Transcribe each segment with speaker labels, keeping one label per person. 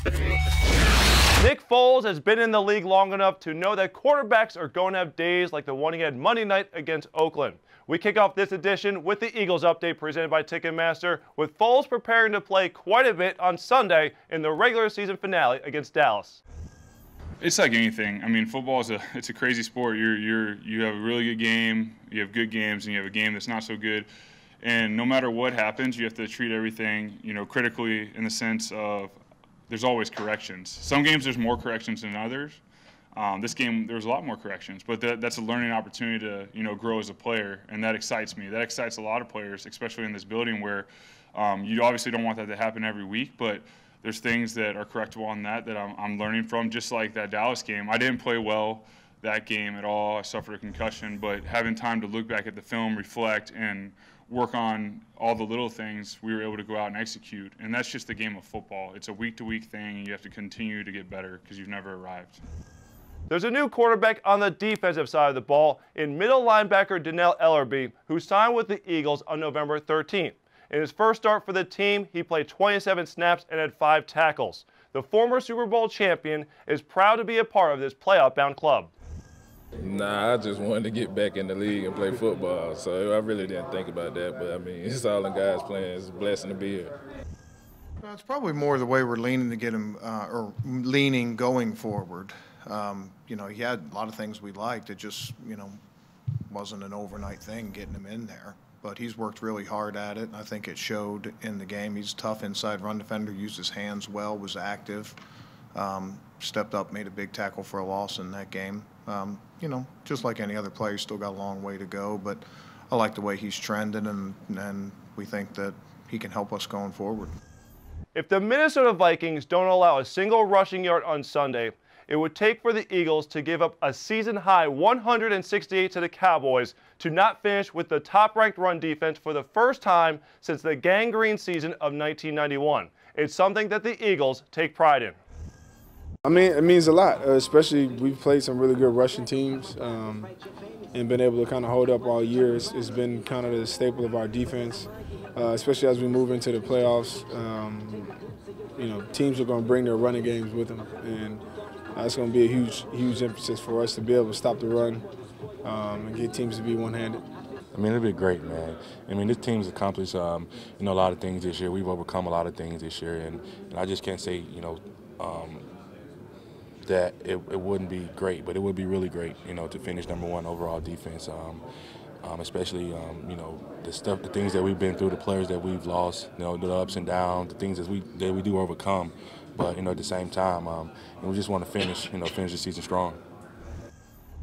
Speaker 1: Nick Foles has been in the league long enough to know that quarterbacks are going to have days like the one he had Monday night against Oakland. We kick off this edition with the Eagles update presented by Ticketmaster, with Foles preparing to play quite a bit on Sunday in the regular season finale against Dallas.
Speaker 2: It's like anything. I mean, football is it's a crazy sport. You have a really good game, you have good games, and you have a game that's not so good. And no matter what happens, you have to treat everything, critically, in the sense of there's always corrections. Some games there's more corrections than others. This game there's a lot more corrections, but that's a learning opportunity to grow as a player, and that excites me. That excites a lot of players, especially in this building where you obviously don't want that to happen every week, but there's things that are correctable on that I'm learning from. Just like that Dallas game, I didn't play well that game at all. I suffered a concussion, but having time to look back at the film, reflect, and work on all the little things, we were able to go out and execute. And that's just the game of football. It's a week-to-week thing, and you have to continue to get better because you've never arrived.
Speaker 1: There's a new quarterback on the defensive side of the ball in middle linebacker Dannell Ellerbe, who signed with the Eagles on November 13th. In his first start for the team, he played 27 snaps and had 5 tackles. The former Super Bowl champion is proud to be a part of this playoff-bound club.
Speaker 3: Nah, I just wanted to get back in the league and play football, so I really didn't think about that. But, I mean, it's all in God's plan. It's a blessing to be here.
Speaker 4: Well, it's probably more the way we're leaning to get him, or leaning going forward. He had a lot of things we liked. It just, wasn't an overnight thing getting him in there. But he's worked really hard at it, and I think it showed in the game. He's a tough inside run defender, used his hands well, was active, stepped up, made a big tackle for a loss in that game. Just like any other player, he's still got a long way to go, but I like the way he's trending, and we think that he can help us going forward.
Speaker 1: If the Minnesota Vikings don't allow a single rushing yard on Sunday, it would take for the Eagles to give up a season-high 168 to the Cowboys to not finish with the top-ranked run defense for the first time since the gangrene season of 1991. It's something that the Eagles take pride in.
Speaker 5: I mean, it means a lot, especially we've played some really good rushing teams and been able to kind of hold up all year. It's been kind of the staple of our defense, especially as we move into the playoffs. Teams are going to bring their running games with them, and it's going to be a huge emphasis for us to be able to stop the run and get teams to be one-handed.
Speaker 6: I mean, it'll be great, man. I mean, this team's accomplished, a lot of things this year. We've overcome a lot of things this year, and I just can't say, that it wouldn't be great, but it would be really great, to finish #1 overall defense, especially, the things that we've been through, the players that we've lost, the ups and downs, the things that we do overcome. But, at the same time, we just want to finish the season strong.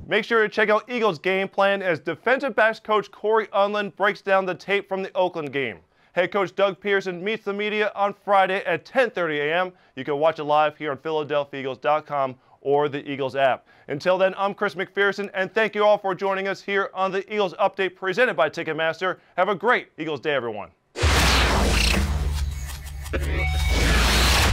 Speaker 1: Make sure to check out Eagles' game plan as defensive backs coach Corey Unlin breaks down the tape from the Oakland game. Head coach Doug Pearson meets the media on Friday at 10:30 a.m. You can watch it live here on PhiladelphiaEagles.com or the Eagles app. Until then, I'm Chris McPherson, and thank you all for joining us here on the Eagles Update presented by Ticketmaster. Have a great Eagles Day, everyone.